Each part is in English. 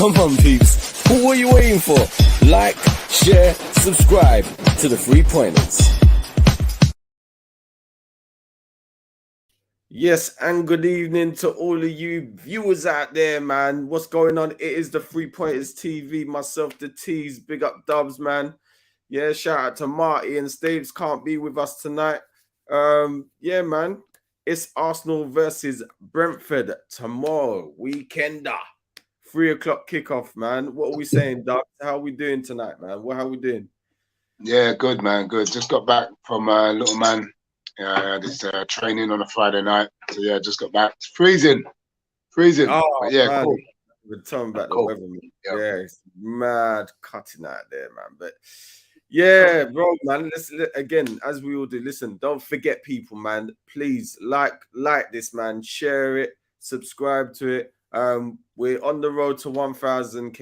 Come on, peeps. What are you waiting for? Like, share, subscribe to the 3 Pointers. Yes, and good evening to all of you viewers out there, man. What's going on? It is the 3 Pointers TV. Myself, the Teez. Big up Dubz, man. Yeah, shout out to Marty and Staves. Can't be with us tonight. Yeah, man. It's Arsenal versus Brentford tomorrow. Weekender. 3 o'clock kickoff, man. What are we saying, Dubz? How are we doing tonight, man? How are we doing? Yeah, good, man. Good. Just got back from little man. This training on a Friday night. So yeah, just got back. It's freezing. Oh, But yeah, man. cool. We're talking about Cool. the weather, man. Yeah. Yeah, it's mad cutting out there, man. But yeah, bro, man. Listen again, as we all do. Listen, don't forget, people, man. Please like this, man. Share it, subscribe to it. We're on the road to 1,000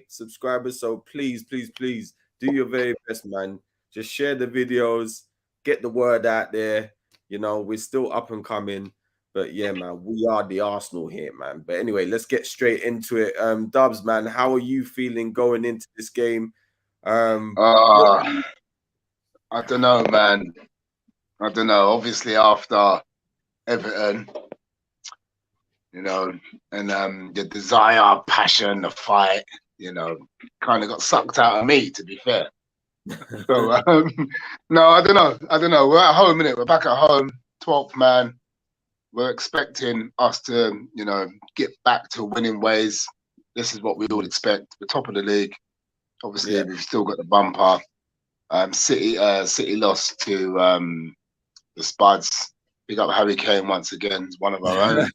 subscribers. So please do your very best, man. Just share the videos, get the word out there. You know, we're still up and coming. But yeah, man, we are the Arsenal here, man. But anyway, let's get straight into it. Dubz, man, how are you feeling going into this game? I don't know, man. I don't know. Obviously, after Everton, you know, and the desire, passion, the fight, you know, kind of got sucked out of me, to be fair. So no, I don't know. We're at home, innit? We're back at home, 12th man. We're expecting us to, you know, get back to winning ways. This is what we all expect. We're top of the league. Obviously, Yeah. we've still got the bumper. City lost to the Spuds. Big up Harry Kane once again. He's one of our own.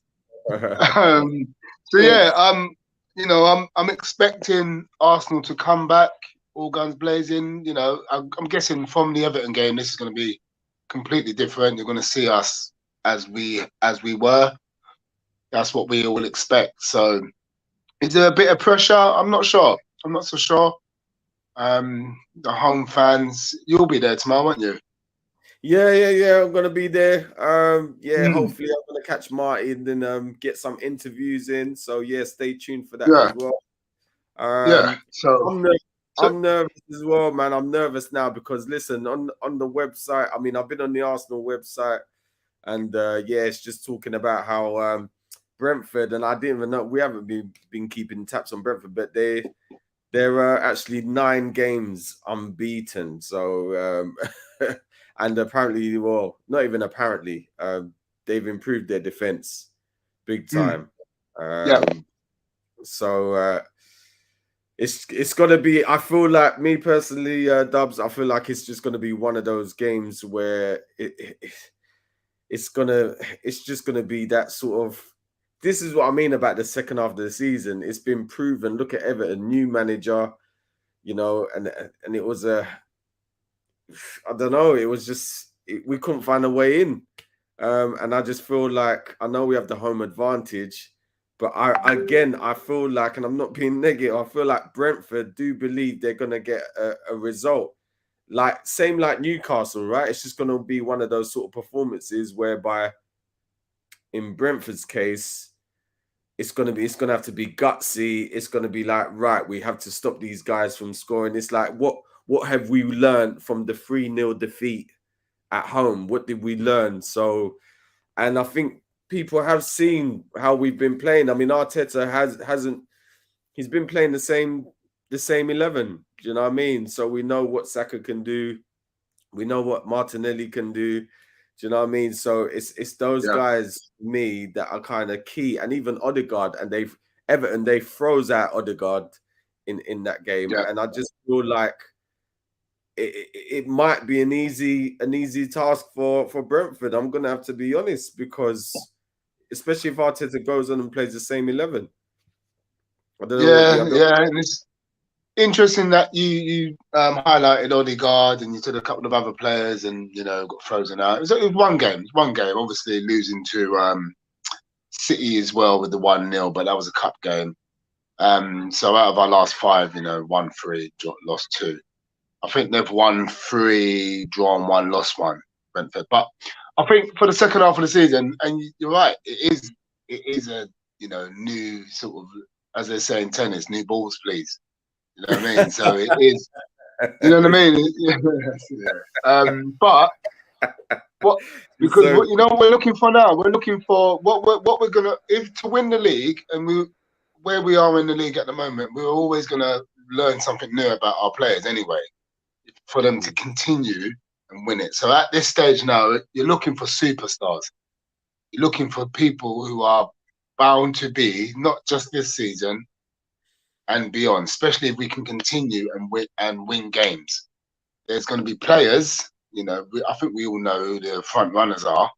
So yeah, you know, I'm expecting Arsenal to come back, all guns blazing. You know, I'm guessing from the Everton game, this is going to be completely different. You're going to see us as we were. That's what we all expect. So is there a bit of pressure? I'm not sure. I'm not so sure. The home fans, you'll be there tomorrow, won't you? Yeah. I'm gonna be there. Hopefully I'm gonna catch Martin and get some interviews in. So yeah, stay tuned for that as well. So I'm nervous as well, man. I'm nervous now because listen, on the website, I mean, I've been on the Arsenal website. And it's just talking about how Brentford, and I didn't even know, we haven't been keeping tabs on Brentford, but they're actually 9 games unbeaten. So and apparently, well, not even apparently, they've improved their defense big time. So it's gonna be, I feel like, me personally, Dubz, I feel like it's just gonna be one of those games where it's just gonna be that sort of. This is what I mean about the second half of the season. It's been proven. Look at Everton, new manager, you know, and it was I don't know. It was just we couldn't find a way in, and I just feel like, I know we have the home advantage, but I feel like, and I'm not being negative, I feel like Brentford do believe they're gonna get a result. Like, same like Newcastle, right? It's just going to be one of those sort of performances whereby, in Brentford's case, it's going to have to be gutsy. It's going to be like, right, we have to stop these guys from scoring. It's like, what have we learned from the 3-0 defeat at home? What did we learn? So, and I think people have seen how we've been playing. I mean, Arteta hasn't. He's been playing the same 11. Do you know what I mean? So we know what Saka can do. We know what Martinelli can do. Do you know what I mean? So it's those guys, me, that are kind of key. And even Odegaard, and Everton, they froze out Odegaard in that game. Yeah. And I just feel like it might be an easy task for Brentford. I'm gonna have to be honest, because especially if Arteta goes on and plays the same 11. I don't know. And it's interesting that you highlighted Odegaard and you said a couple of other players, and you know, got frozen out. It was one game. Obviously losing to City as well with the 1-0, but that was a cup game. So out of our last 5, you know, won 3, lost 2. I think they've won 3, drawn 1, lost 1, Brentford. But I think for the second half of the season, and you're right, it is a new sort of, as they say in tennis, new balls, please. You know what I mean? So it is. You know what I mean? Yeah. But what because So what we're looking for now? We're looking for what we're gonna if to win the league, and where we are in the league at the moment, we're always gonna learn something new about our players anyway, for them to continue and win it. So at this stage now, you're looking for superstars. You're looking for people who are bound to be not just this season and beyond, especially if we can continue and win games. There's going to be players, I think we all know who the front runners are,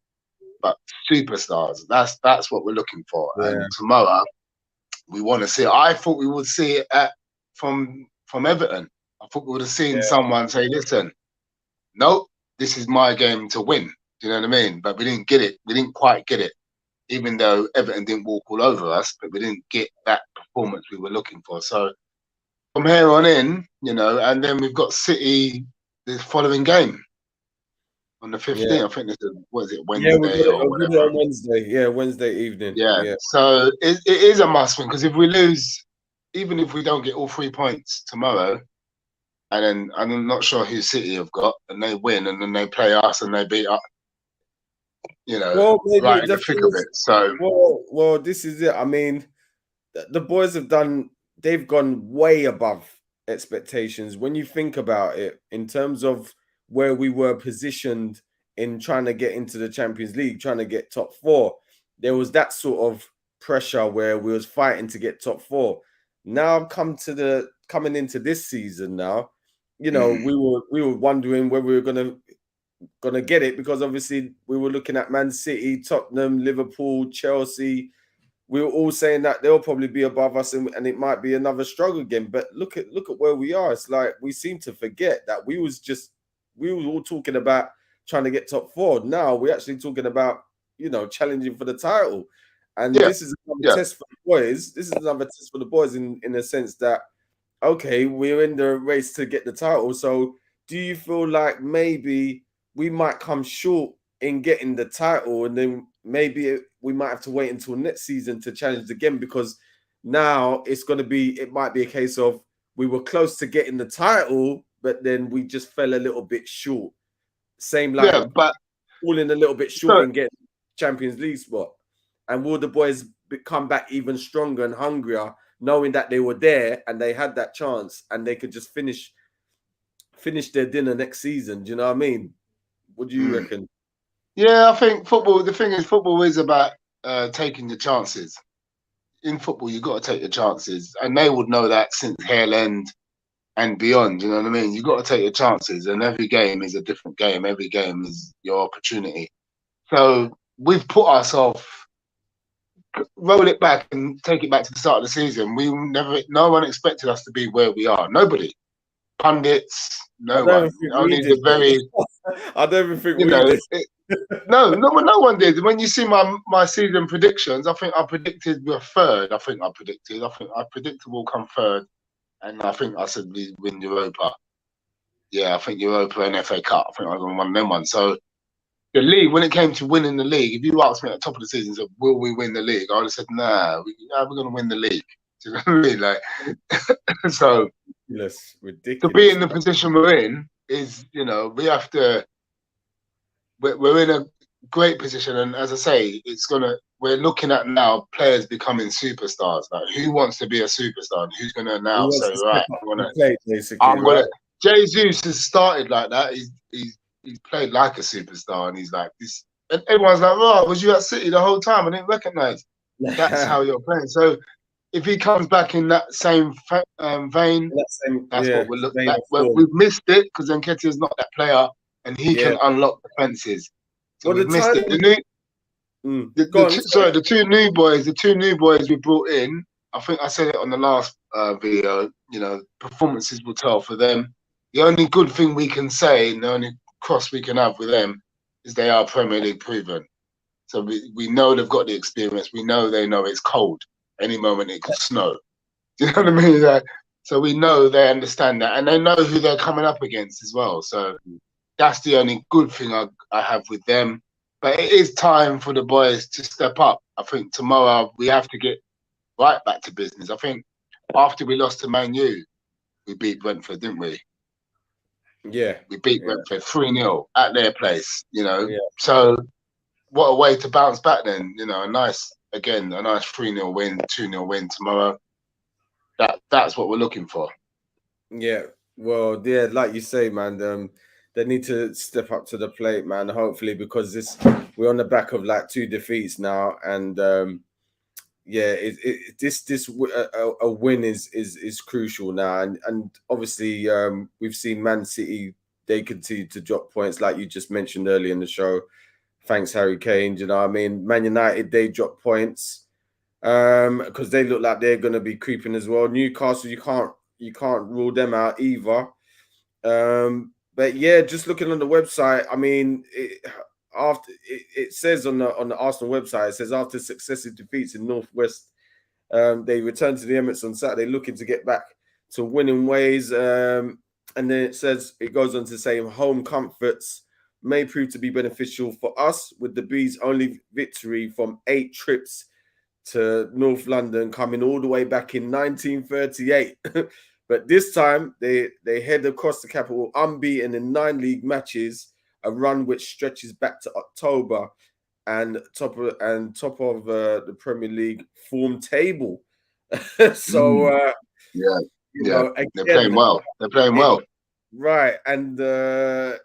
but superstars. That's what we're looking for. yeah, And tomorrow, we want to see. I thought we would see it from Everton. I thought we would have seen someone say, "Listen, nope, this is my game to win." Do you know what I mean? But we didn't get it. We didn't quite get it, even though Everton didn't walk all over us. But we didn't get that performance we were looking for. So from here on in, and then we've got City the following game on the 15th. yeah. I think this is, what is it, Yeah, Wednesday or we'll do it whatever. on Wednesday. Yeah, Wednesday evening. Yeah. Yeah. So it is a must win, because if we lose, even if we don't get all 3 points tomorrow, and then I'm not sure who City have got, and they win, and then they play us and they beat us, Well, maybe right in the the thing thick of is, it. So well, this is it. I mean, the boys they've gone way above expectations. When you think about it, in terms of where we were positioned in trying to get into the Champions League, trying to get top four, there was that sort of pressure where we was fighting to get top four. Now coming into this season now, we were wondering where we were gonna get it, because obviously we were looking at Man City, Tottenham, Liverpool, Chelsea. We were all saying that they'll probably be above us, and it might be another struggle again. But look at where we are. It's like we seem to forget that we were all talking about trying to get top four. Now we're actually talking about challenging for the title, and yeah, this is another yeah, test for the boys. This is another test for the boys in the sense that, okay, we're in the race to get the title. So do you feel like maybe we might come short in getting the title, and then maybe we might have to wait until next season to challenge again? Because now it might be a case of we were close to getting the title, but then we just fell a little bit short. Same like yeah. But falling a little bit short so in getting Champions League spot. And will the boys come back even stronger and hungrier, knowing that they were there and they had that chance and they could just finish their dinner next season? Do you know what I mean? What do you reckon? yeah, I think football. The thing is, football is about taking your chances. In football, you got to take your chances, and they would know that since Hale End and beyond. You know what I mean? You got to take your chances, and every game is a different game. Every game is your opportunity. So we've put ourselves, roll it back and take it back to the start of the season. No one expected us to be where we are. Nobody, pundits, I no don't one. think we Only did. the very, I don't even think you we know, did. no one did. When you see my season predictions, I think I predicted we're third. I think I predicted we'll come third, and I think I said we win Europa. Yeah, I think Europa and FA Cup. I think I was on one of them ones. So the league, when it came to winning the league, if you asked me at the top of the season, so will we win the league? I would have said, nah, we're going to win the league. Do you know what I mean? Like, so to be Ridiculous. in the position we're in is, we have to. We're in a great position, and as I say, we're looking at now players becoming superstars. Like, who wants to be a superstar? And who's gonna He now wants say, to step right, up and play, basically, I'm gonna. right? Jesus has started like that. He's played like a superstar, and he's like this. And everyone's like, "Oh, was you at City the whole time? I didn't recognize." That's how you're playing. So if he comes back in that same vein, that's what we're looking at. We've missed it because Nketiah's not that player, and he Yeah. can unlock defenses. So Well, we've missed it. Go on. The two new boys we brought in. I think I said it on the last video. Performances will tell for them. The only good thing we can say, and the only cross we can have with them, is they are Premier League proven. So we know they've got the experience. We know they know it's cold. Any moment it could snow. Do you know what I mean? So we know they understand that, and they know who they're coming up against as well. So that's the only good thing I have with them. But it is time for the boys to step up. I think tomorrow we have to get right back to business. I think after we lost to Man U, we beat Brentford, didn't we? Yeah. We beat Brentford 3-0 at their place, you know. Yeah. So what a way to bounce back then, you know, a nice 3-0 win, 2-0 win tomorrow. That's what we're looking for. Yeah. Well, yeah, like you say, man, they need to step up to the plate, man, hopefully, because we're on the back of like 2 defeats now, and yeah, a win is crucial now, and obviously we've seen Man City, they continue to drop points like you just mentioned earlier in the show. Thanks, Harry Kane. You know what I mean? Man United, they drop points because they look like they're going to be creeping as well. Newcastle, you can't rule them out either. But yeah, just looking on the website, I mean, it says on the Arsenal website, it says after successive defeats in Northwest, they returned to the Emirates on Saturday, looking to get back to winning ways. And then it goes on to say home comforts may prove to be beneficial for us, with the Bees' only victory from 8 trips to North London coming all the way back in 1938. But this time they head across the capital unbeaten in 9 league matches, a run which stretches back to October, and top of the Premier League form table. So yeah, you know, again, they're playing well. They're playing well, right? And I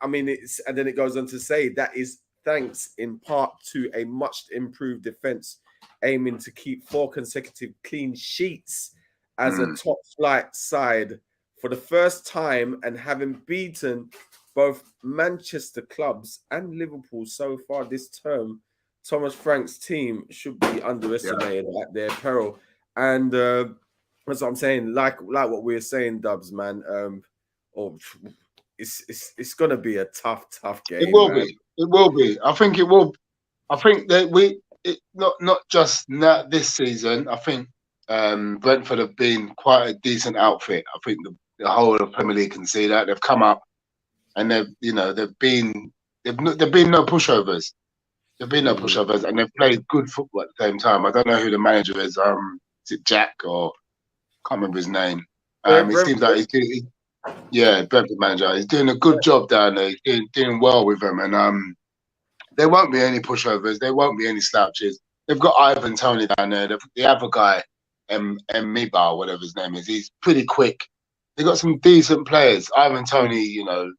mean, and then it goes on to say that is thanks in part to a much improved defense, aiming to keep 4 consecutive clean sheets as a top flight side for the first time, and having beaten both Manchester clubs and Liverpool so far this term. Thomas Frank's team should be underestimated at their peril. And that's what I'm saying. Like what we were saying, Dubz, man. It's gonna be a tough game. It will be. It will be. I think it will. I think that not just this season. I think Brentford have been quite a decent outfit. I think the whole of Premier League can see that they've come up, and they've been no pushovers. There've been no pushovers, and they've played good football at the same time. I don't know who the manager is. Is it Jack or can't remember his name? It seems like Brentford manager. He's doing a good job down there. He's doing well with them, and there won't be any pushovers. There won't be any slouches. They've got Ivan Toney down there. The other guy, Miba, whatever his name is, he's pretty quick. They've got some decent players. Ivan Toney, you know,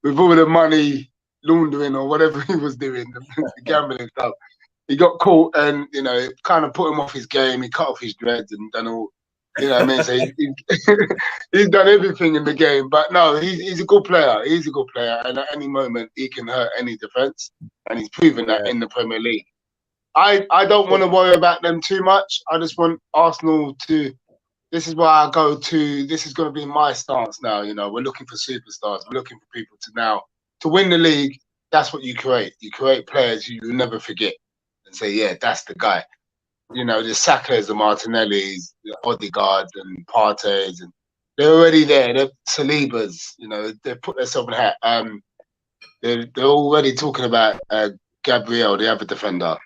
with all the money laundering or whatever he was doing, the gambling stuff, he got caught, and you know, it kind of put him off his game. He cut off his dreads and done all, you know what I mean? So he's done everything in the game. But no, he's a good player. He's a good player, and at any moment he can hurt any defense, and he's proven that in the Premier League. I don't want to worry about them too much. I just want Arsenal to. This is where I go to. This is going to be my stance now. You know, we're looking for superstars. We're looking for people to win the league. That's what you create. You create players you'll never forget and say, yeah, that's the guy. You know, the Sakas, the Martinellis, the Odegaards and Partey's, and they're already there. They're Salibas. You know, they've put themselves in the hat. They're already talking about Gabriel, the other defender.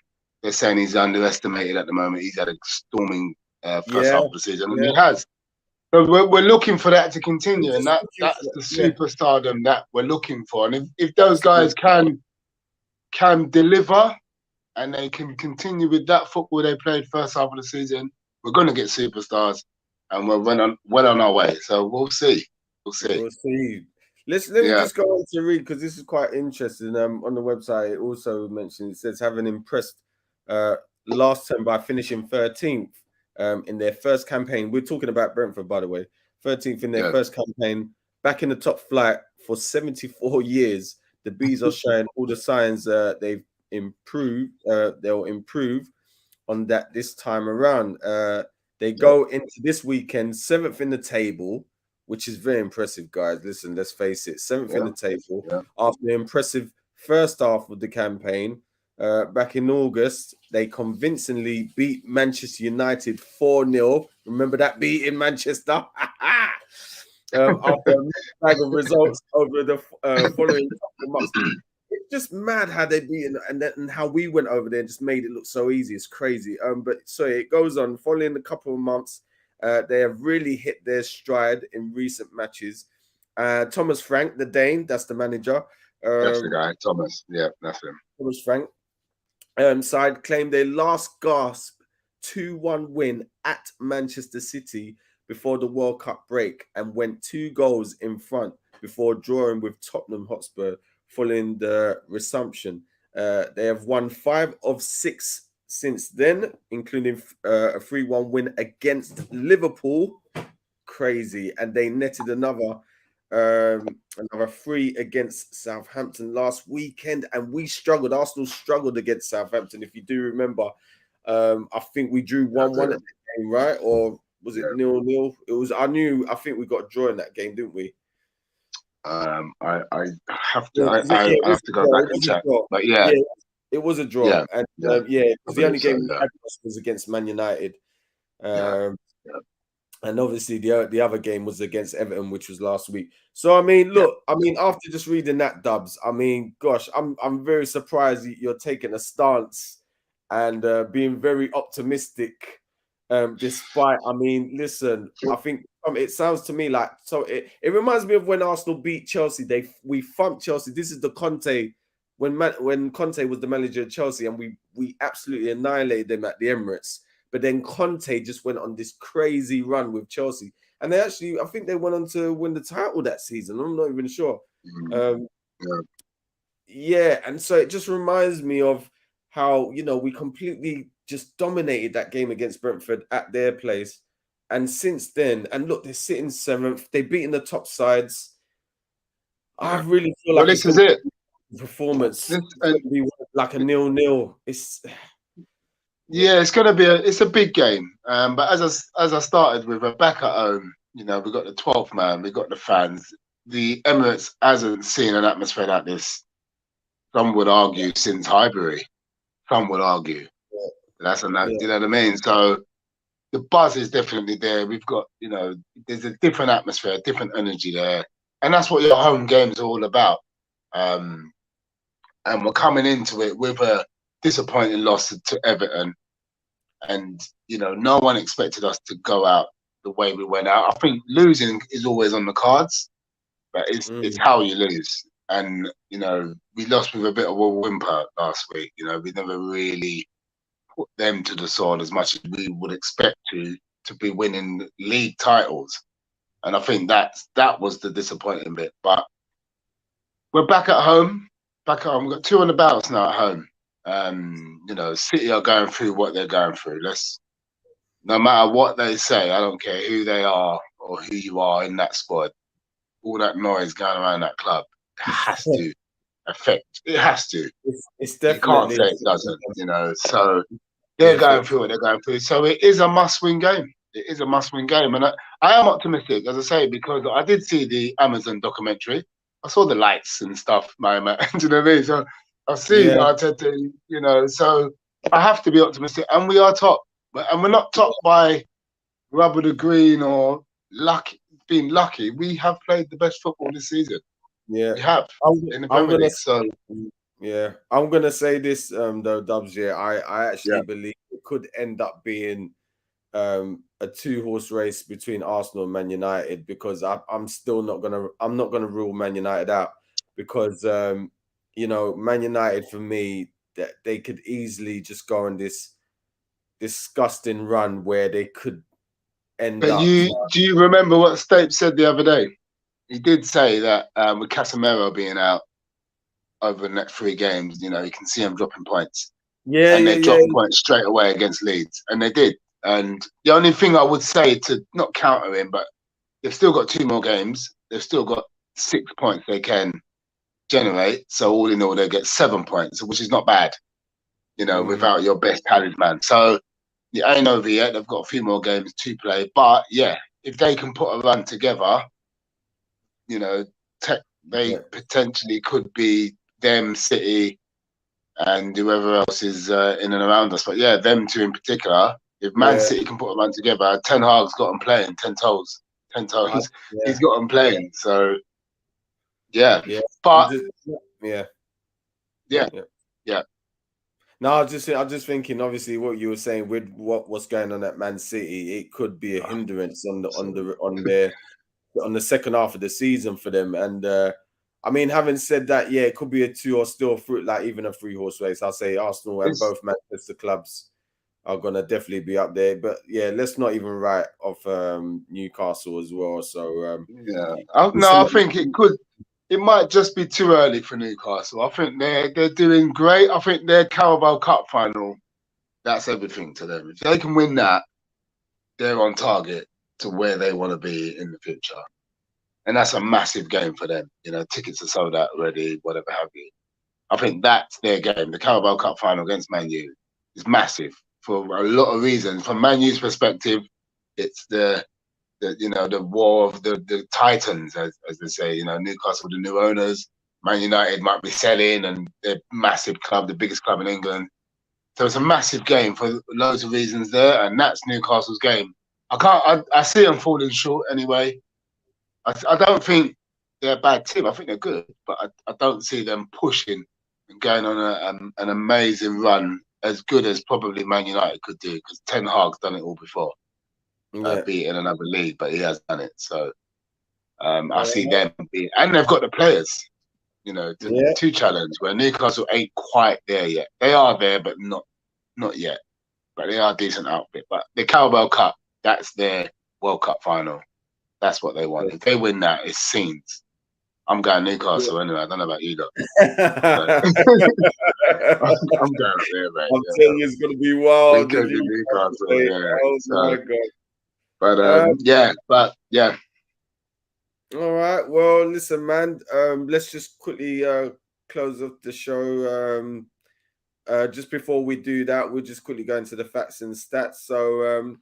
They're saying he's underestimated at the moment. He's had a storming first half of the season, and he has. So we're looking for that to continue, and that's the superstardom that we're looking for. And if those guys can deliver, and they can continue with that football they played first half of the season, we're going to get superstars, and we're well on our way. So we'll see. We'll see. Let me just go on to read, because this is quite interesting. On the website, it also mentions, it says, having impressed last term by finishing 13th in their first campaign. We're talking about Brentford, by the way. 13th in their first campaign, back in the top flight for 74 years. The Bees are showing all the signs they've improved. They'll improve on that this time around. They go into this weekend 7th in the table, which is very impressive, guys. Listen, let's face it, 7th in the table after the impressive first half of the campaign. Back in August, they convincingly beat Manchester United 4-0. Remember that beat in Manchester? After a bag of results over the following couple of months. just mad how they beat and how we went over there and just made it look so easy. It's crazy. But so it goes on. Following a couple of months, they have really hit their stride in recent matches. Thomas Frank, the Dane, that's the manager. That's the guy, Thomas. Yeah, that's him. Thomas Frank. Side claimed their last gasp 2-1 win at Manchester City before the World Cup break and went 2 goals in front before drawing with Tottenham Hotspur following the resumption. They have won 5 of 6 since then, including a 3-1 win against Liverpool. Crazy. And they netted another 3 against Southampton last weekend, and we struggled. Arsenal struggled against Southampton. If you do remember, I think we drew 1-1 at the game, right? Or was it 0-0? It was. I think we got a draw in that game, didn't we? I have to. I have to go back and check. But yeah, it was a draw. Yeah, and the only game we had was against Man United. And obviously the other game was against Everton, which was last week. So I mean, look, after just reading that, Dubz, I mean, gosh, I'm very surprised you're taking a stance and being very optimistic. Despite, I mean, listen, I think it sounds to me like it reminds me of when Arsenal beat Chelsea. We thumped Chelsea. This is the Conte when Conte was the manager of Chelsea, and we absolutely annihilated them at the Emirates. But then Conte just went on this crazy run with Chelsea. And I think they went on to win the title that season. I'm not even sure. And so it just reminds me of how, we completely just dominated that game against Brentford at their place. And since then, and look, they're sitting 7th. They've beaten the top sides. I really feel like this is it. Performance. It's going to be like a 0-0. Yeah, it's a big game. But as I started with, we're back at home. We've got the 12th man, we've got the fans. The Emirates hasn't seen an atmosphere like this. Some would argue since Highbury. Some would argue. That's you know what I mean? So the buzz is definitely there. We've got, there's a different atmosphere, a different energy there. And that's what your home games are all about. And we're coming into it with a disappointing loss to Everton. And, no one expected us to go out the way we went out. I think losing is always on the cards, but it's how you lose. And, we lost with a bit of a whimper last week. We never really put them to the sword as much as we would expect to be winning league titles. And I think that was the disappointing bit. But we're back at home. We've got 2 on the bounce now at home. City are going through what they're going through. No matter what they say, I don't care who they are or who you are in that squad, all that noise going around that club has to affect. It has to. It's definitely. You can't say it doesn't. So they're going through what they're going through. So it is a must-win game. It is a must-win game, and I am optimistic, as I say, because I did see the Amazon documentary. I saw the lights and stuff, do you know what I mean? So I've seen Arteta, so I have to be optimistic. And we are top. And we're not top by rubber the green or being lucky. We have played the best football this season. Yeah. We have in the Premier League. I'm going to say this, though, Dubz. Yeah, I actually believe it could end up being a 2-horse race between Arsenal and Man United, because I'm not gonna rule Man United out, because Man United, for me, that they could easily just go on this disgusting run where they could end up. Do you remember what Stapes said the other day? He did say that with Casemiro being out over the next 3 games, you can see him dropping points. And they dropped points straight away against Leeds, and they did. And the only thing I would say, to not counter him, but they've still got 2 more games. They've still got 6 points they can generate. So all in all, they get 7 points, which is not bad, without your best talisman. So it ain't over yet. They've got a few more games to play. But yeah, if they can put a run together, they potentially could be them, City, and whoever else is in and around us. But yeah, them 2 in particular. If Man City can put a run together, Ten Hag's got them playing 10 toes. 10 toes. He's got them playing. So, yeah. But Yeah. Yeah. No, I'm just thinking. Obviously, what you were saying with what's going on at Man City, it could be a hindrance on the second half of the season for them. And I mean, having said that, yeah, it could be a two or still fruit, like even a 3-horse race. I'll say Arsenal and both Manchester clubs are gonna definitely be up there. But yeah, let's not even write off Newcastle as well. So I think it could. It might just be too early for Newcastle. I think they're doing great. I think their Carabao Cup final, that's everything to them. If they can win that, they're on target to where they want to be in the future. And that's a massive game for them. You know, tickets are sold out already, whatever have you. I think that's their game. The Carabao Cup final against Man U is massive for a lot of reasons. From Man U's perspective, it's the war of the titans, as they say. You know, Newcastle, the new owners, Man United might be selling, and they're a massive club, the biggest club in England. So it's a massive game for loads of reasons there, and that's Newcastle's game. I see them falling short anyway. I don't think they're a bad team. I think they're good, but I don't see them pushing and going on an amazing run as good as probably Man United could do, because Ten Hag's done it all before. Be it in another league, but he has done it. So I see them and they've got the players, you know, to challenge. Where Newcastle ain't quite there yet. They are there, but not yet. But they are a decent outfit. But the Carabao Cup, that's their World Cup final. That's what they want. If they win that, it's scenes. I'm going Newcastle anyway. I don't know about you, though. I'm going up there, mate. I'm telling you, it's going to be wild. Newcastle, yeah. Oh my God. But yeah. All right. Well, listen, man. Let's just quickly close off the show. Just before we do that, we'll just quickly go into the facts and stats. So,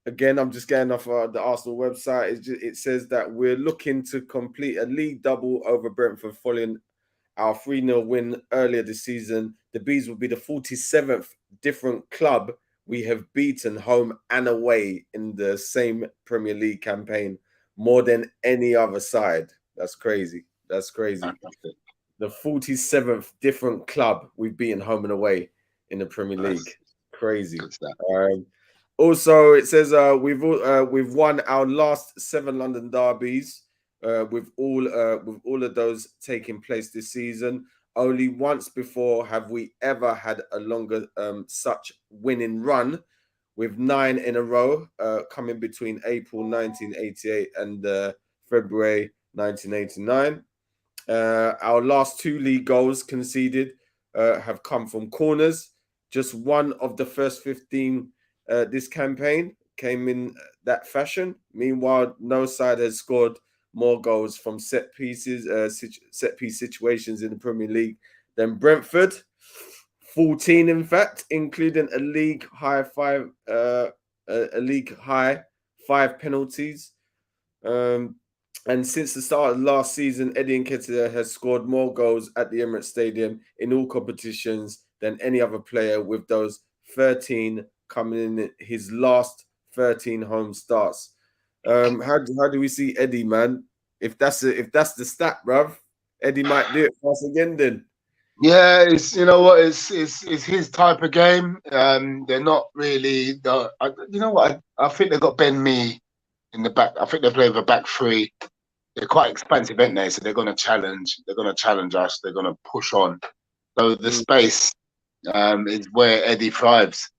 again, I'm just getting off the Arsenal website. It says that we're looking to complete a league double over Brentford following our 3-0 win earlier this season. The Bees will be the 47th different club we have beaten home and away in the same Premier League campaign, more than any other side. That's crazy. That's crazy. The 47th different club we've beaten home and away in the Premier League. Crazy. Also, it says we've won our last 7 London derbies, with all of those taking place this season. Only once before have we ever had a longer such winning run, with 9 in a row coming between April 1988 and February 1989. Our last 2 league goals conceded have come from corners. Just one of the first 15 this campaign came in that fashion. Meanwhile, no side has scored more goals from set piece situations in the Premier League than Brentford. 14, in fact, including a league high 5 penalties. And since the start of last season, Eddie Nketiah has scored more goals at the Emirates Stadium in all competitions than any other player, with those 13 coming in his last 13 home starts. How do we see Eddie, man? If that's the stat, bruv, Eddie might do it for us again then. Yeah, it's his type of game. They're not really I think they've got Ben Mee in the back. I think they play with a back 3. They're quite expensive, aren't they? So they're going to challenge. They're going to challenge us. They're going to push on. So the space is where Eddie thrives.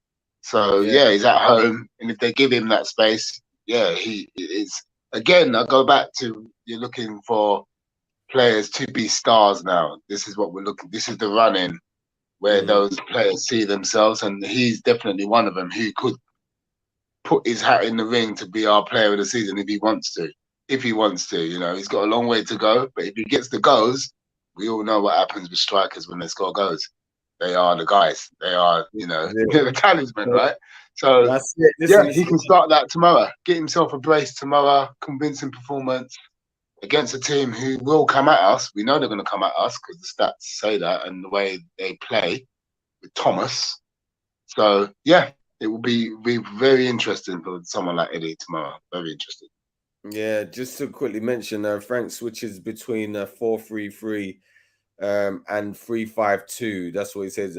So yeah, he's at home, and if they give him that space, he is. Again, I go back to, you're looking for players to be stars now. This is what we're looking. This is the run-in where those players see themselves, and he's definitely one of them who could put his hat in the ring to be our player of the season if he wants to. You know, he's got a long way to go, but if he gets the goals, we all know what happens with strikers when they score goals. They are the guys. They are, they're the talisman, right? So he can start that tomorrow. Get himself a brace tomorrow. Convincing performance against a team who will come at us. We know they're going to come at us because the stats say that, and the way they play with Thomas. So it will be very interesting for someone like Eddie tomorrow. Very interesting. Yeah, just to quickly mention, Frank switches between 4-3-3 and 3-5-2. That's what he says.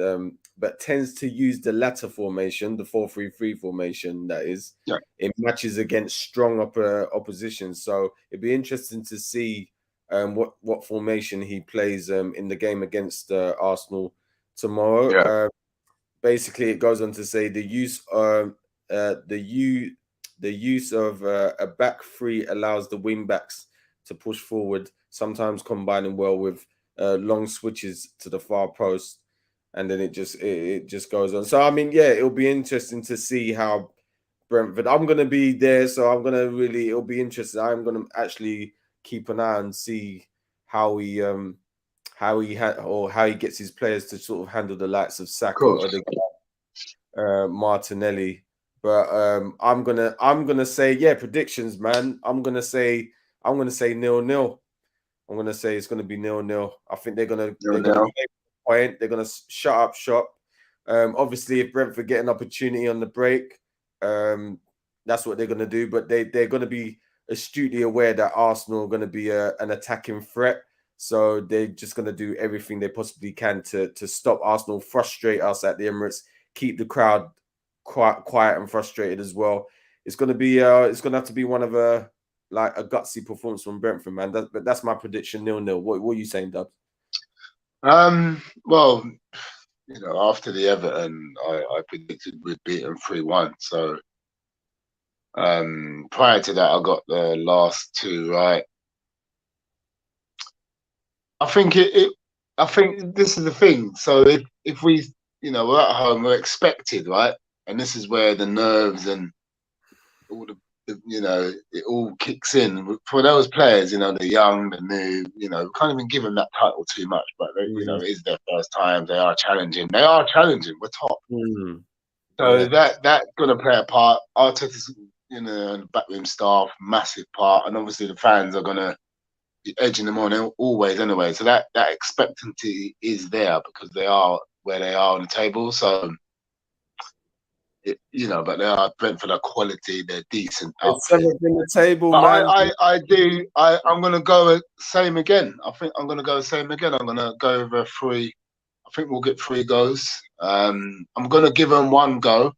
But tends to use the latter formation, the 4-3-3 formation, that is, in matches against strong opposition. So it'd be interesting to see what formation he plays in the game against Arsenal tomorrow. Basically, it goes on to say the use of a back three allows the wing backs to push forward, sometimes combining well with long switches to the far post, and then it just goes on. So I mean, yeah, it'll be interesting to see how Brentford. I'm gonna be there, so I'm gonna really. It'll be interesting. I'm gonna actually keep an eye and see how he gets his players to sort of handle the likes of Saka or the Martinelli. But I'm gonna say predictions, man. I'm gonna say 0-0. I'm gonna say it's gonna be 0-0. I think they're gonna play point. They're gonna shut up shop. Obviously, if Brentford get an opportunity on the break, that's what they're gonna do. But they're gonna be astutely aware that Arsenal are gonna be an attacking threat. So they're just gonna do everything they possibly can to stop Arsenal, frustrate us at the Emirates, keep the crowd quiet and frustrated as well. It's gonna have to be one of a gutsy performance from Brentford, man. But that's my prediction, 0-0. What are you saying, Dubz? Well, after the Everton, I predicted we'd beat them 3-1. So prior to that, I got the last two right. I think I think this is the thing. So if we, we're at home, we're expected, right? And this is where the nerves and all it all kicks in for those players. The young, the new. Can't even give them that title too much, but it is their first time. They are challenging. We're top. So that's gonna play a part. Arteta's, and the backroom staff, massive part, and obviously the fans are gonna be edging them on always anyway. So that expectancy is there because they are where they are on the table. So. But they are Brentford are quality. They're decent outfit. In the table, but man. I'm gonna go same again. I think I'm gonna go same again. I'm gonna go over 3. I think we'll get 3 goes. I'm gonna give them 1 go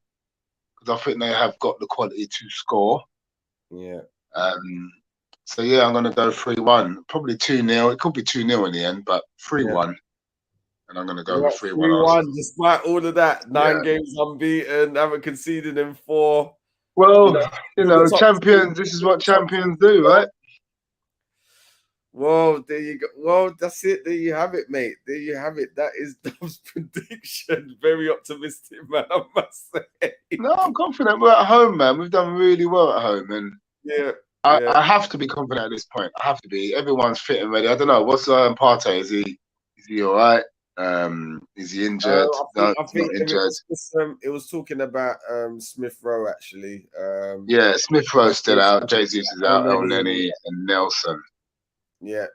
because I think they have got the quality to score. Yeah. So yeah, I'm gonna go 3-1. Probably 2-0. It could be 2-0 in the end, but 3-1. And I'm going to go with 3-1. Despite all of that, 9 games unbeaten, haven't conceded in 4. Well, champions. This is what champions do, right? Well, there you go. Well, that's it. There you have it, mate. There you have it. That is Dub's prediction. Very optimistic, man, I must say. No, I'm confident. We're at home, man. We've done really well at home, and I have to be confident at this point. I have to be. Everyone's fit and ready. I don't know. What's Partey? Is he all right? Is he injured? I think injured. It was talking about Smith Rowe actually. Smith Rowe's still out. Jesus is out. El Neni and Nelson. Yeah.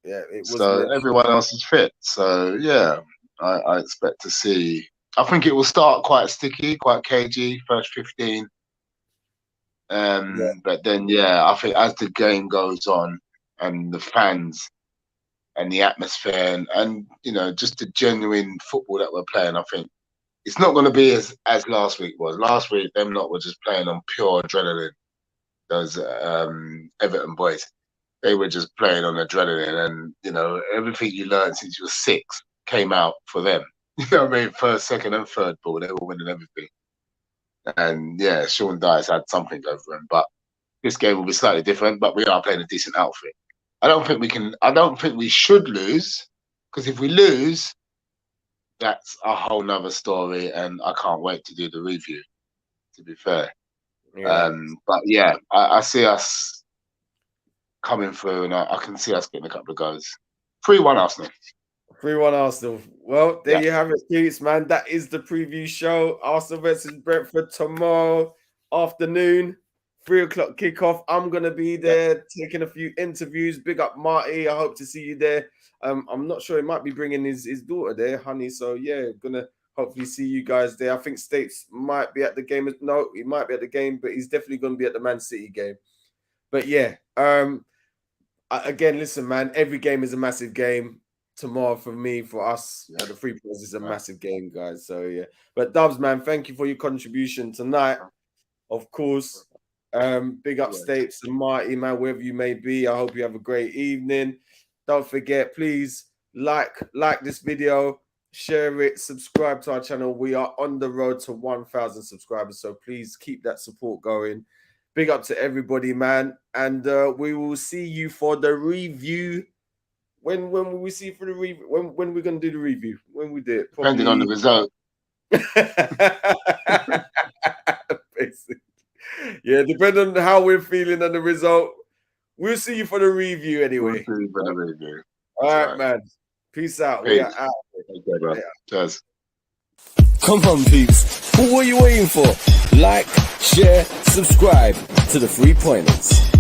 It was. So everyone else is fit. So yeah, I expect to see. I think it will start quite sticky, quite cagey, first 15. But then I think as the game goes on and the fans and the atmosphere and just the genuine football that we're playing, I think it's not going to be as last week was. Last week, them lot were just playing on pure adrenaline. Those Everton boys, they were just playing on adrenaline, and everything you learned since you were 6 came out for them. You know what I mean? First, second, and third ball, they were winning everything. And Sean Dyche had something over him, but this game will be slightly different. But we are playing a decent outfit. I don't think we should lose, because if we lose, that's a whole nother story, and I can't wait to do the review, to be fair. But I see us coming through, and I can see us getting a couple of goals. 3-1 Arsenal. 3-1 Arsenal. Well, there you have it, Teez, man. That is the preview show. Arsenal versus Brentford tomorrow afternoon. 3 o'clock kickoff. I'm gonna be there taking a few interviews. Big up Marty. I hope to see you there. I'm not sure, he might be bringing his daughter there, honey. So gonna hopefully see you guys there. I think States might be at the game. No, he might be at the game, but he's definitely gonna be at the Man City game. But again, listen, man. Every game is a massive game. tomorrow for me, for us. Yeah. The 3 points is a massive game, guys. So yeah. But Dubz, man, thank you for your contribution tonight. Of course. Big up Stapes and Marty, man, wherever you may be. I hope you have a great evening. Don't forget, please like this video, share it, subscribe to our channel. We are on the road to 1,000 subscribers, so please keep that support going. Big up to everybody, man, and we will see you for the review. When will we see you for the review? When we're gonna do the review? When we do it? Depending on the result. Yeah, depending on how we're feeling and the result. We'll see you for the review anyway. We'll see you for the review. All right, man. Peace out. Peace. We are out. Okay, bro. Cheers. Come on, peeps. What are you waiting for? Like, share, subscribe to the 3 Pointers.